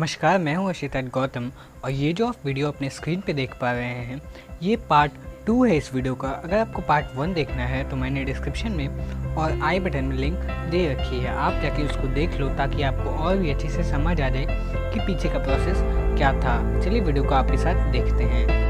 नमस्कार, मैं हूं हर्षित राज गौतम और ये जो आप वीडियो अपने स्क्रीन पे देख पा रहे हैं ये पार्ट 2 है इस वीडियो का। अगर आपको पार्ट 1 देखना है तो मैंने डिस्क्रिप्शन में और आई बटन में लिंक दे रखी है, आप जाके उसको देख लो ताकि आपको और भी अच्छे से समझ आ जाए कि पीछे का प्रोसेस क्या था। चलिए वीडियो को आपके साथ देखते हैं।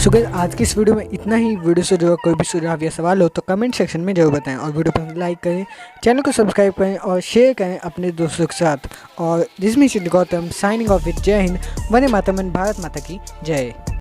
सो गाइस आज की इस वीडियो में इतना ही। वीडियो से जो कोई भी सुझाव या सवाल हो तो कमेंट सेक्शन में जरूर बताएं और वीडियो पर लाइक करें, चैनल को सब्सक्राइब करें और शेयर करें अपने दोस्तों के साथ। और this me Harshit Gautam signing off with जय हिंद, वंदे मातरम, भारत माता की जय।